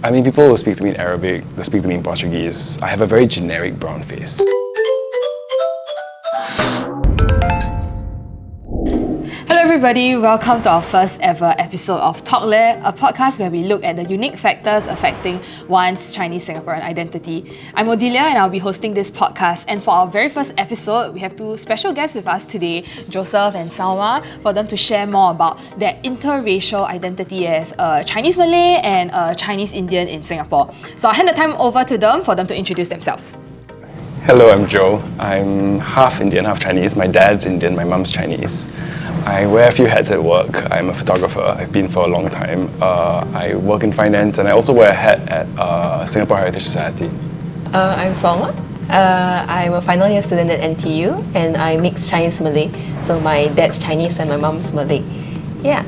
I mean, people will speak to me in Arabic, they'll speak to me in Portuguese. I have a very generic brown face. Hello everybody, welcome to our first ever episode of Talk Le, a podcast where we look at the unique factors affecting one's Chinese Singaporean identity. I'm Odilia and I'll be hosting this podcast, and for our very first episode, we have two special guests with us today, Joseph and Salmah, for them to share more about their interracial identity as a Chinese Malay and a Chinese Indian in Singapore. So I'll hand the time over to them for them to introduce themselves. Hello, I'm Joe. I'm half Indian, half Chinese. My dad's Indian, my mum's Chinese. I wear a few hats at work. I'm a photographer. I've been for a long time. I work in finance, and I also wear a hat at Singapore Heritage Society. I'm Salmah. I'm a final year student at NTU, and I mix Chinese Malay. So my dad's Chinese and my mom's Malay. Yeah.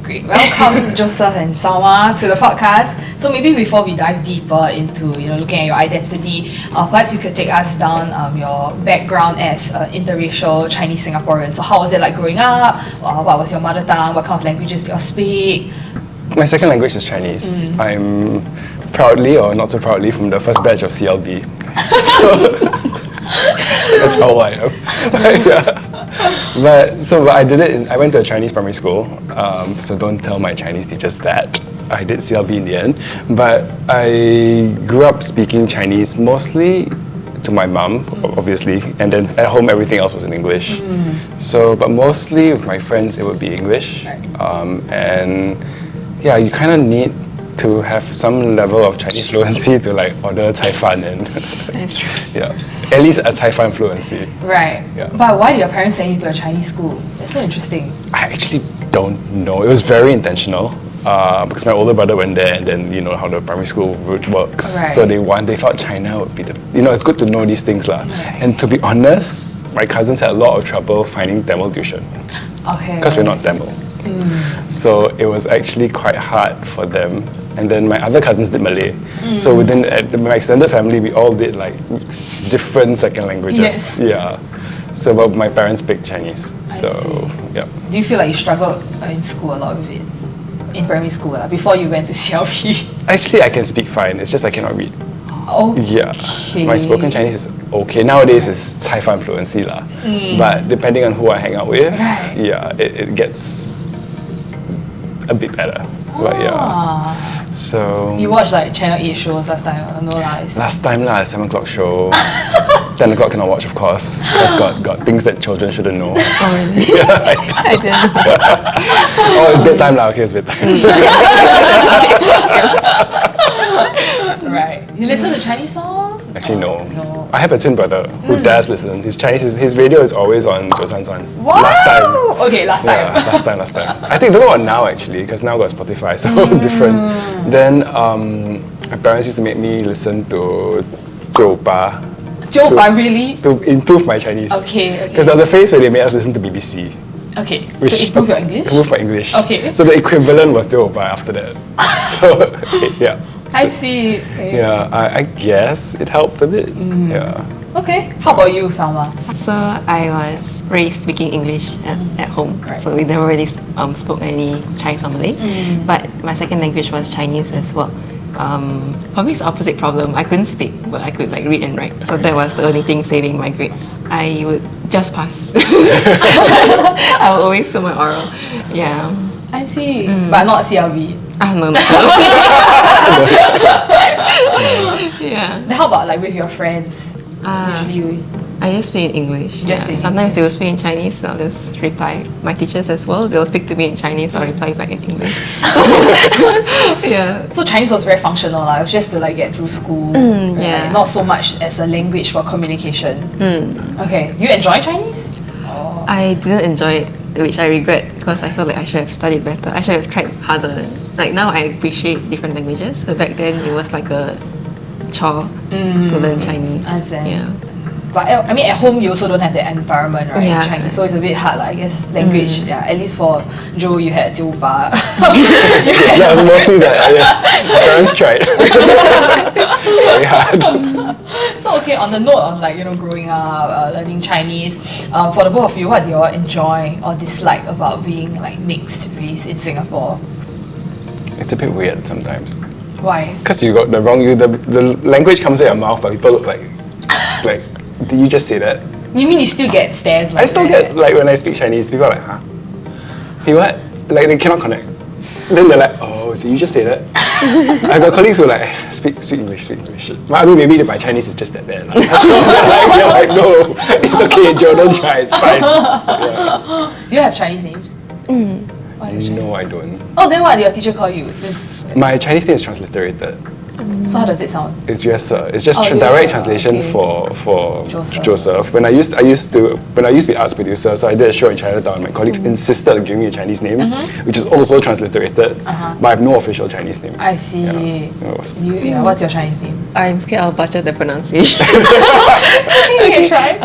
Great. Welcome, Joseph and Salmah, to the podcast. So maybe before we dive deeper into looking at your identity, perhaps you could take us down your background as interracial Chinese Singaporean. So how was it like growing up? What was your mother tongue? What kind of languages do you speak? My second language is Chinese. I'm proudly, or not so proudly, from the first batch of CLB. So that's how I am. But I did it. I went to a Chinese primary school, so don't tell my Chinese teachers that. I did CLB in the end, but I grew up speaking Chinese mostly to my mum, obviously, and then at home everything else was in English. But mostly with my friends it would be English, and yeah, you kind of need to have some level of Chinese fluency to like order cai fan and That's true. yeah, at least a cai fan fluency. Right. Yeah. But why did your parents send you to a Chinese school? That's so interesting. I actually don't know. It was very intentional because my older brother went there, and then you know how the primary school route works. Right. So they thought China would be the, it's good to know these things lah. Right. And to be honest, my cousins had a lot of trouble finding Tamil tuition Okay. because we're not Tamil. So it was actually quite hard for them. And then my other cousins did Malay. So within my extended family, we all did like different second languages. Yes. Yeah. So but my parents speak Chinese. So see. yeah. Do you feel like you struggled in school a lot with it? In primary school, before you went to CLP? Actually, I can speak fine. It's just I cannot read. Okay. Yeah. My spoken Chinese is okay. Nowadays it's cai fan fluency lah. But depending on who I hang out with, Right. yeah, it gets a bit better. But yeah. So You watched like Channel 8 shows last time? No lies. last time lah, 7 o'clock show. 10 o'clock cannot watch, of course, because got things that children shouldn't know. Oh, really? Yeah, I didn't know. oh, it's bedtime lah. Okay, it's bedtime. Right. You listen to Chinese songs? Actually, no. No. I have a twin brother who does listen. His Chinese, his radio is always on Joseph and Salmah. Wow! Last time. Okay, last time. Yeah, last time. I think, don't know what now actually, because now got Spotify, so different. Then my parents used to make me listen to HUAtated HUAtated, really? to improve my Chinese. Okay. Because there was a phase where they made us listen to BBC. Okay. Which To improve your English? Improve my English. Okay. So the equivalent was HUAtated after that. So yeah. I So, see. Okay. yeah, I guess it helped a bit. Yeah. Okay. How about you, Salmah? So I was raised speaking English at home. Right. So we never really spoke any Chinese or Malay. But my second language was Chinese as well. Probably it's the opposite problem. I couldn't speak, but I could like read and write. So that was the only thing saving my grades. I would just pass. I would always do my oral. Yeah. I see. But not CLB. No. Yeah. Then how about like with your friends? Usually I just speak in English. Just speak in Sometimes they will speak in Chinese, and I'll just reply. My teachers as well, they'll speak to me in Chinese, I'll reply back in English. Yeah. So Chinese was very functional, it was just to like get through school. Yeah. Not so much as a language for communication. Okay. Do you enjoy Chinese? I didn't enjoy it, which I regret because I feel like I should have studied better. I should have tried harder. Like now I appreciate different languages, but back then it was like a chore to learn Chinese. Understand. Yeah. But I mean, at home you also don't have that environment, right? Yeah. In Chinese, so it's a bit hard, I guess. Language, yeah. At least for Joe, you had HUAtated. That was mostly that. Yes, my parents tried. Very hard. So okay, on the note of like growing up, learning Chinese, for the both of you, what do you all enjoy or dislike about being like mixed race in Singapore? It's a bit weird sometimes. Why? Because you got the wrong, the language comes out of your mouth, but people look like, did you just say that? You mean you still get stares like I still that? get, like, when I speak Chinese, people are like, huh? Hey, what? Like, they cannot connect. Then they're like, oh, did you just say that? I got colleagues who are like, speak English. I mean, maybe my Chinese is just that bad. So they're like, no, it's okay, Joe, don't try, it's fine. Yeah. Do you have Chinese names? What's your Chinese No, name? I don't. Oh, then what did your teacher call you? My Chinese name is transliterated. So how does it sound? It's just it's just Oh, direct yes, translation okay. for Joseph. Joseph. When I used to be arts producer, so I did a show in Chinatown. My colleagues insisted on giving me a Chinese name, which is also transliterated, but I have no official Chinese name. I see. Yeah. What's your Chinese name? I'm scared I'll butcher the pronunciation. You can try.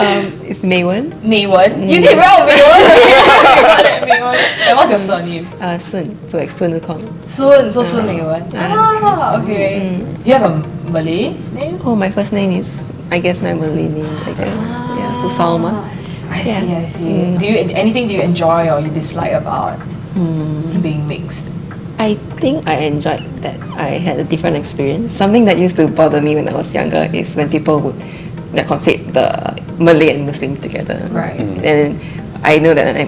It's Maywen. Maywen. You did well, Maywen. You got it, Maywen. And what's your surname? Sun. So like Sun Wukong. Sun. So Sun Maywen. Ah, okay. Do you have a Malay name? Oh, my first name is, I guess, my Malay name, I guess. Yeah, so Salmah. I see. Do you anything do you enjoy or you dislike about being mixed? I think I enjoyed that I had a different experience. Something that used to bother me when I was younger is when people would conflate the Malay and Muslim together. Right. And I know that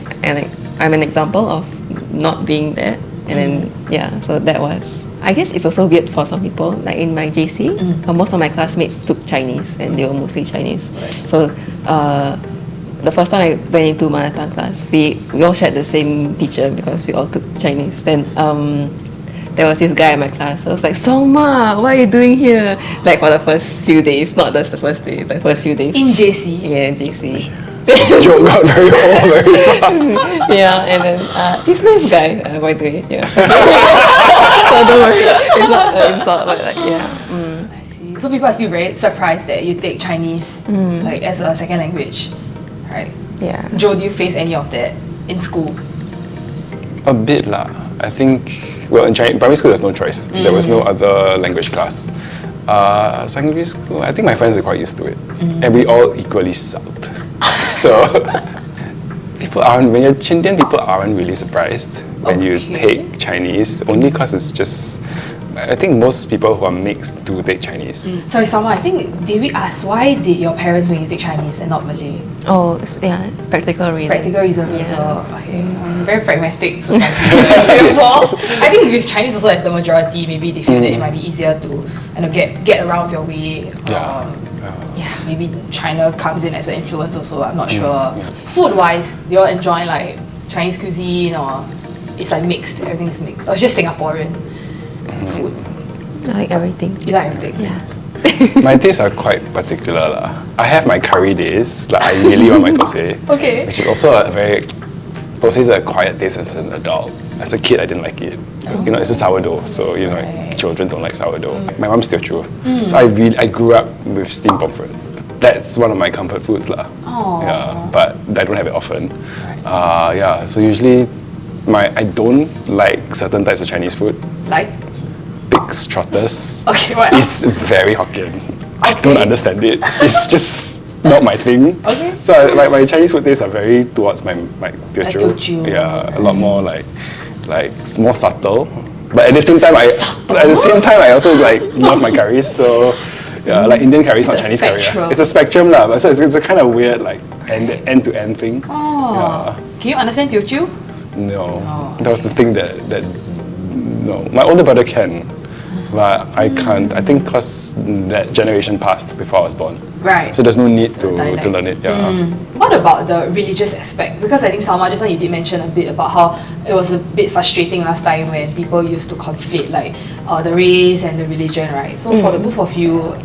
I'm an example of not being that. And then, so that was, I guess it's also weird for some people. Like in my JC, most of my classmates took Chinese and they were mostly Chinese. So the first time I went into mother tongue class, we all shared the same teacher because we all took Chinese. Then there was this guy in my class. I was like, Salmah, what are you doing here? Like for the first few days, not just the first day, the first few days. In JC? Yeah, in JC. Joke got very old very fast. Yeah, and then he's a nice guy, by the way. Yeah. So don't worry, it's not an insult, but like I see. So people are still very surprised that you take Chinese like as a second language, right? Yeah. Joe, do you face any of that in school? A bit lah. I think, well, in primary school there's no choice. There was no other language class. Secondary school, I think my friends were quite used to it. And we all equally sucked. So, when you're Chindian, people aren't really surprised when you take Chinese, only because it's just, I think most people who are mixed do take Chinese. Sorry, Salmah, I think, did we ask why did your parents make you take Chinese and not Malay? Oh, yeah, practical reasons. Practical reasons Yeah. also. Okay. Very pragmatic society in Singapore. I think with Chinese also as the majority, maybe they feel that it might be easier to get around your way. Maybe China comes in as an influence also, I'm not sure. Food-wise, do you all enjoy like Chinese cuisine or it's like mixed, everything's mixed? Or it's just Singaporean food? I like everything. You like everything? Yeah. My tastes are quite particular lah. I have my curry days, like I really want my thosai. Okay. Which is also a very, thosai is a quiet taste as an adult. As a kid, I didn't like it. You know, it's a sourdough, so you know, children don't like sourdough. My mom's Teochew, so I grew up with steamed pomfret. That's one of my comfort foods lah. Yeah, but I don't have it often. So usually, I don't like certain types of Chinese food. Like? Pig's trotters. Okay, what is very Hokkien. I don't understand it. It's just not my thing. Okay. So my Chinese food tastes are very towards my Teochew. Teochew. Yeah, a lot more like it's more subtle. But at the same time, I also like love my curries. So yeah, like Indian curry is not Chinese curry. Yeah. It's a spectrum lah. But so it's a kind of weird like end-to-end thing. Oh. Can you understand Teochew? No. That was the thing that no. My older brother can, but I can't. I think because that generation passed before I was born. Right. So there's no need to learn it. Yeah. What about the religious aspect? Because I think Salmah, just now you did mention a bit about how it was a bit frustrating last time when people used to conflate like the race and the religion, right? So for the both of you,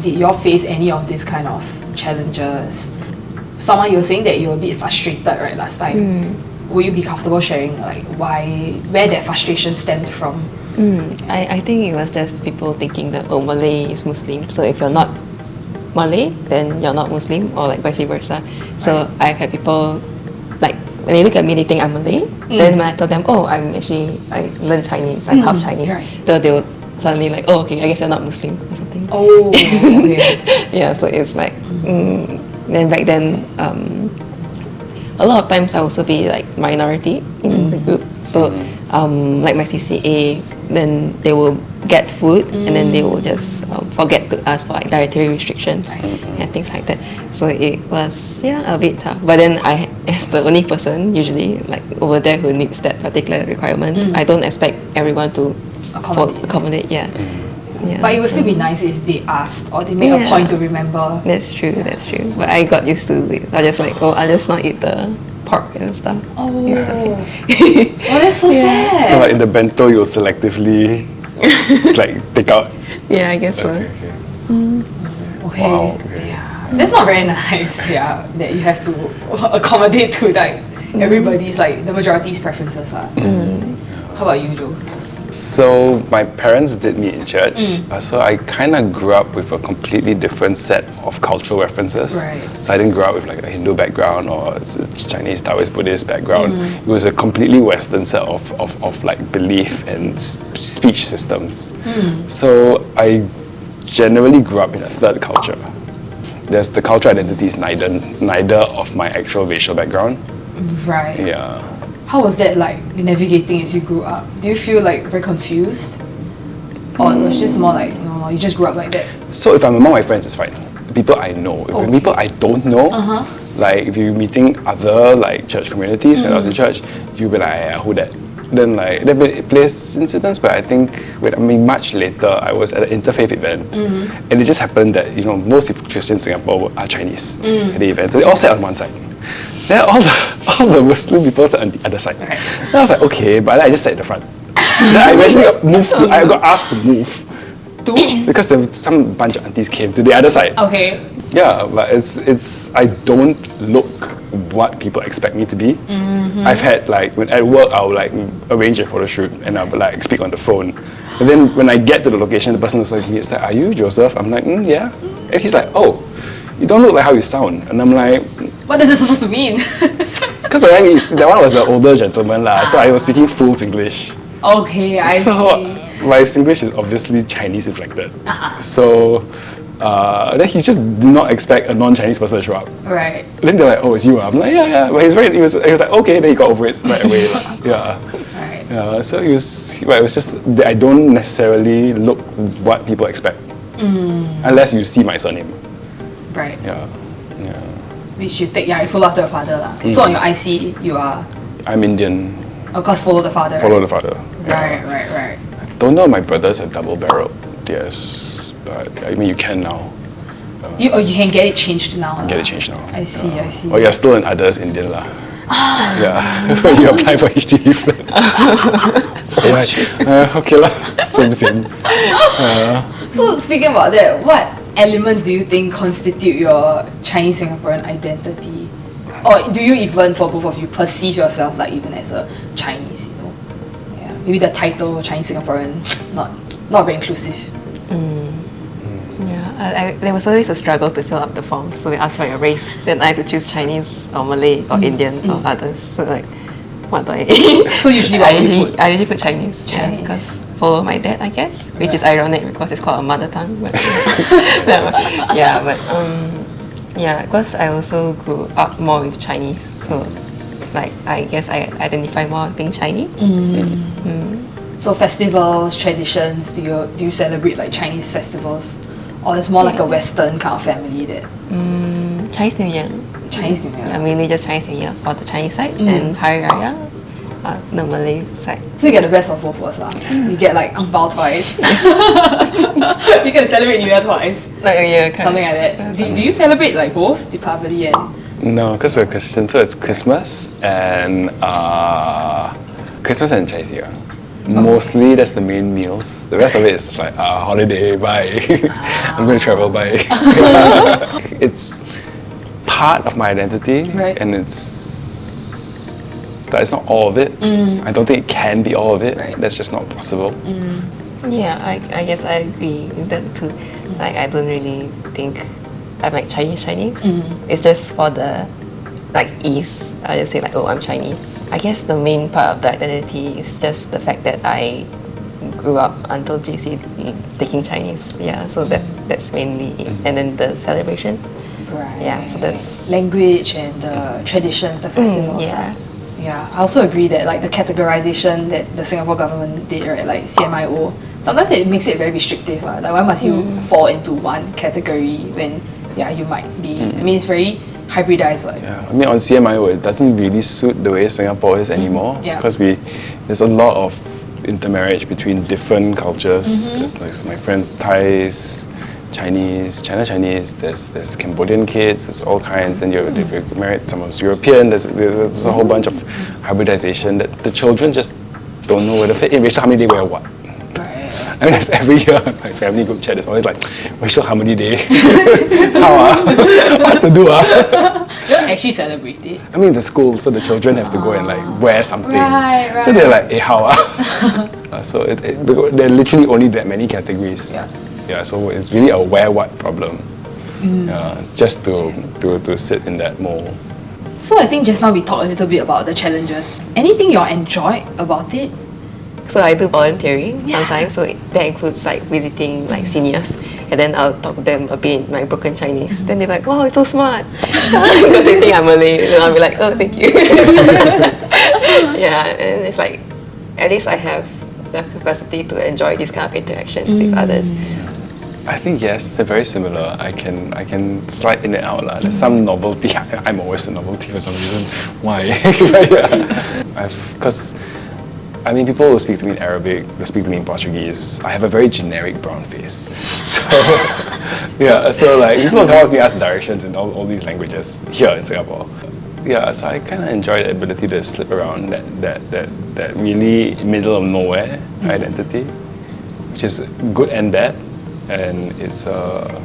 did you all face any of these kind of challenges? Salmah, you were saying that you were a bit frustrated, right, last time. Will you be comfortable sharing like where that frustration stemmed from? I think it was just people thinking that Malay is Muslim, so if you're not Malay, then you're not Muslim, or like vice versa. So I've had people like when they look at me, they think I'm Malay. Then when I tell them, I learned Chinese, I'm half Chinese, so they will suddenly like, I guess you're not Muslim or something. Oh, okay. Yeah, so it's like then back then. A lot of times I also be like minority in the group. So like my CCA, then they will get food, and then they will just forget to ask for like dietary restrictions and things like that. So it was a bit tough. But then I, as the only person usually like over there who needs that particular requirement, I don't expect everyone to accommodate. Yeah. But it would still be nice if they asked or they made a point to remember. That's true. But I got used to it. I just like, I'll just not eat the pork and stuff. Oh, that's so sad. So like in the bento, you'll selectively like take out. Yeah, I guess so. Okay. Wow. Okay. Yeah. That's not very nice. Yeah, that you have to accommodate to like everybody's like the majority's preferences. How about you, Joe? So my parents did meet in church, so I kind of grew up with a completely different set of cultural references. Right. So I didn't grow up with like a Hindu background or Chinese, Taoist, Buddhist background. It was a completely Western set of like belief and speech systems. So I generally grew up in a third culture. There's the cultural identity is neither of my actual racial background. Right. Yeah. How was that like navigating as you grew up? Do you feel like very confused? Or it was just more like, no, you just grew up like that? So if I'm among my friends, it's fine. People I know. If people I don't know, like if you're meeting other like church communities when I was in church, you'll be like, yeah, who that? Then like there have been place incidents, but I think much later I was at an interfaith event, and it just happened that most Christians in Singapore are Chinese at the event, so they all sat on one side. Then all the Muslim people sat on the other side. Okay. Then I was like, okay, but then I just sat at the front. Then I eventually I got asked to move. Because there was some bunch of aunties came to the other side. Okay. Yeah, but it's I don't look what people expect me to be. I've had like when at work I'll like arrange a photo shoot and I'll like speak on the phone. And then when I get to the location, the person was like, it's like, are you Joseph? I'm like, yeah. And he's like, oh, you don't look like how you sound. And I'm like, what is it supposed to mean? Because that one was an older gentleman so I was speaking full Singlish. Okay, I see. My Singlish is obviously Chinese inflected. So then he just did not expect a non-Chinese person to show up. Right. Then they're like, oh, it's you. I'm like, yeah. But he was like, okay. Then he got over it right away. Yeah. Right. Yeah. So it was just that I don't necessarily look what people expect, unless you see my surname. Right. Yeah. Which you take, you follow after your father. So on your IC, you are? I'm Indian. Of course, follow the father. Follow the father. Right. Don't know if my brothers have double-barreled. Yes, but I mean you can now. You can get it changed now. Get it changed now. I see. Oh, you're still in others Indian lah. Yeah, when you apply for HDB flat. So okay lah, same. So speaking about that, what elements do you think constitute your Chinese Singaporean identity? Or do you even, for both of you, perceive yourself like even as a Chinese, Yeah. Maybe the title Chinese Singaporean, not very inclusive. Yeah, there was always a struggle to fill up the form. So they asked for your race, then I had to choose Chinese or Malay or Indian or others. So like, what do I So usually I usually put Chinese. Yeah, because follow my dad, I guess, which is ironic because it's called a mother tongue. But because I also grew up more with Chinese, so like I guess I identify more with being Chinese. So festivals, traditions, do you celebrate like Chinese festivals, or it's more like a Western kind of family that? Chinese New Year. Chinese New Year. Yeah, mainly just Chinese New Year for the Chinese side, and Hari Raya, the Malay side. So you get the best of both worlds lah. You get like ang bao twice. You get to celebrate New Year twice. Like a year, something like that. Do you celebrate like both Deepavali and? No, because we're Christian, so it's Christmas and Chinese New Year. Mostly that's the main meals. The rest of it is just like holiday, bye. I'm going to travel, bye. It's part of my identity, right. And but it's not all of it. I don't think it can be all of it. Right. That's just not possible. Yeah, I guess I agree with that too. Like I don't really think I'm like Chinese. It's just for the like ease. I just say like, oh, I'm Chinese. I guess the main part of the identity is just the fact that I grew up until JC taking Chinese. Yeah, so that's mainly it. And then the celebration. Right. Yeah, so that's language and the traditions, the festivals. Yeah, I also agree that like the categorization that the Singapore government did, right, like CMIO, sometimes it makes it very restrictive. Like why must you fall into one category when you might be. I mean, it's very hybridized. Right? Yeah, I mean on CMIO it doesn't really suit the way Singapore is anymore because there's a lot of intermarriage between different cultures. There's like my friends Thais, Chinese, China Chinese, there's Cambodian kids, there's all kinds, and you're married, someone's European, there's a whole bunch of hybridization that the children just don't know where to fit in. Racial harmony day wear what? I mean, every year, my family group chat is always like, racial harmony day. How what to do You don't actually celebrate it. I mean, the school, so the children have to go and like wear something. Right. So they're like, how so there are literally only that many categories. Yeah, so it's really a wear what problem. Just to sit in that mold. So I think just now we talked a little bit about the challenges. Anything you enjoy about it? So I do volunteering sometimes, so that includes like visiting like seniors, and then I'll talk to them a bit in my broken Chinese. Then they're like, wow, it's so smart. Because they think I'm Malay, and I'll be like, oh, thank you. Yeah, and it's like, at least I have the capacity to enjoy these kind of interactions with others. I think yes, they're very similar. I can slide in and out. There's some novelty. I'm always a novelty for some reason. Why? Because I mean, people will speak to me in Arabic, they'll speak to me in Portuguese. I have a very generic brown face. So, so like people come up to me ask directions in all these languages here in Singapore. Yeah, so I kind of enjoy the ability to slip around that really middle of nowhere identity, which is good and bad. And it's, I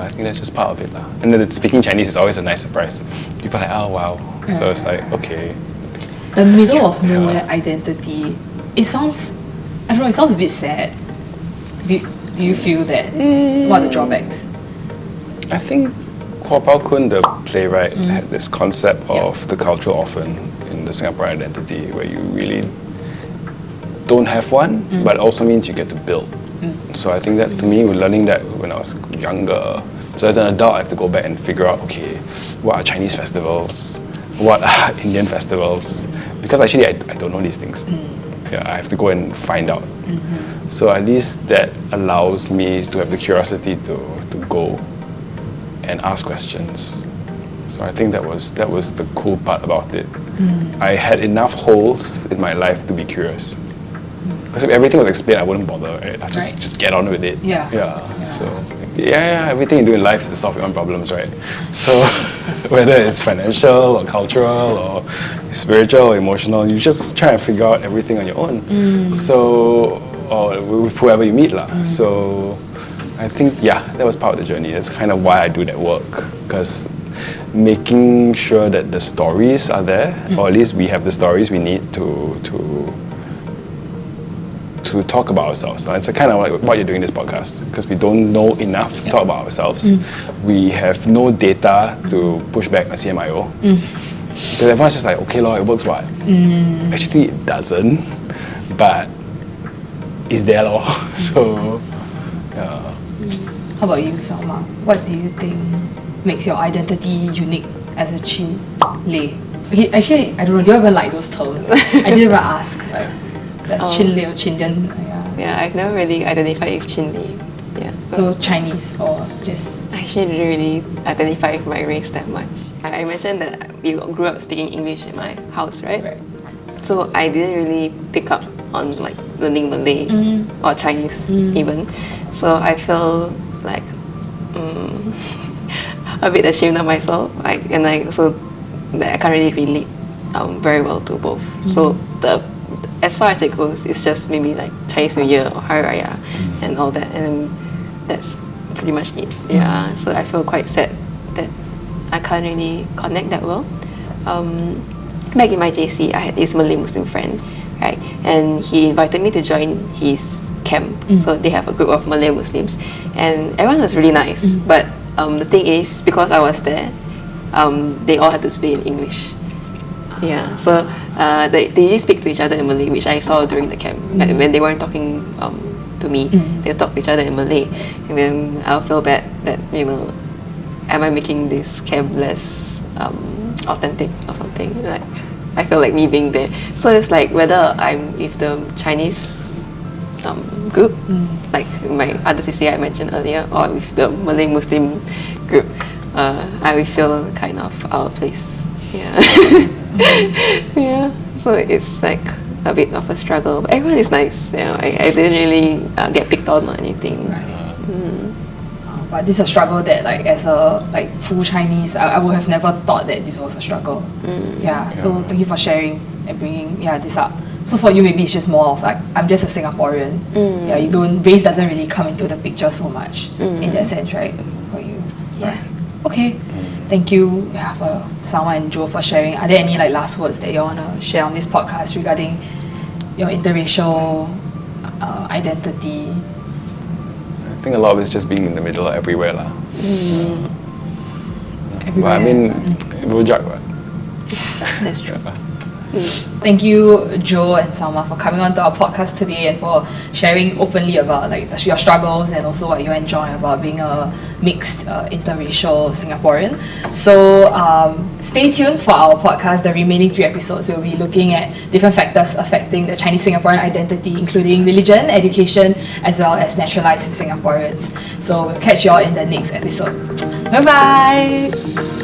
think that's just part of it. And then speaking Chinese is always a nice surprise. People are like, oh wow. So it's like, okay. The middle of nowhere identity, it sounds a bit sad. Do you feel that? What are the drawbacks? I think Kwa Pao Kun, the playwright, had this concept of the cultural orphan in the Singaporean identity, where you really don't have one, but it also means you get to build. So I think that to me, learning that when I was younger, so as an adult I have to go back and figure out, okay, what are Chinese festivals? What are Indian festivals? Because actually I don't know these things. I have to go and find out. So at least that allows me to have the curiosity to go and ask questions. So I think that was the cool part about it. I had enough holes in my life to be curious. Because if everything was explained, I wouldn't bother. Right? I just get on with it. So everything you do in life is to solve your own problems, right? So whether it's financial or cultural or spiritual or emotional, you just try and figure out everything on your own. So, or with whoever you meet lah. So I think that was part of the journey. That's kind of why I do that work, because making sure that the stories are there, or at least we have the stories we need to talk about ourselves. It's kind of like what you're doing in this podcast, because we don't know enough to talk about ourselves. We have no data to push back on CMIO. Because everyone's just like, okay, it works what? Actually, it doesn't, but it's there. So, How about you, Salmah? What do you think makes your identity unique as a Chin Lay? Okay, actually, I don't know, do you ever like those terms? I didn't even ask. That's Chin Lay or Chindian. Yeah, I've never really identified with Chin Lay. Yeah. So Chinese or just? I actually didn't really identify with my race that much. I mentioned that we grew up speaking English in my house, right? So I didn't really pick up on like learning Malay or Chinese even. So I feel like a bit ashamed of myself. And I also that I can't really relate very well to both. So as far as it goes, it's just maybe like Chinese New Year or Hari Raya and all that, and that's pretty much it. Yeah, so I feel quite sad that I can't really connect that well. Back in my JC, I had this Malay Muslim friend, right? And he invited me to join his camp. So they have a group of Malay Muslims, and everyone was really nice. But the thing is, because I was there, they all had to speak in English. Yeah, so they just speak to each other in Malay, which I saw during the camp. When they weren't talking to me, they talk to each other in Malay. And then I'll feel bad that, am I making this camp less authentic or something? Like, I feel like me being there. So it's like whether if the Chinese group, like my other CCA I mentioned earlier, or with the Malay Muslim group, I will feel kind of out of place. Yeah. Yeah. So it's like a bit of a struggle, but everyone is nice. You know, I didn't really get picked on or anything. But this is a struggle that, like, as a full Chinese, I would have never thought that this was a struggle. Yeah. So thank you for sharing and bringing this up. So for you, maybe it's just more of like, I'm just a Singaporean. Yeah. You don't, race doesn't really come into the picture so much in that sense, right? For you. Yeah. Right. Okay. Thank you, for Salmah and Joe for sharing. Are there any like last words that you want to share on this podcast regarding your interracial identity? I think a lot of it's just being in the middle everywhere lah. Everywhere. But I mean, rojak what? That's true. Thank you, Joe and Salmah, for coming on to our podcast today and for sharing openly about like your struggles and also what you enjoy about being a mixed interracial Singaporean. So stay tuned for our podcast. The remaining 3 episodes will be looking at different factors affecting the Chinese Singaporean identity, including religion, education, as well as naturalized Singaporeans. So we'll catch you all in the next episode. Bye bye.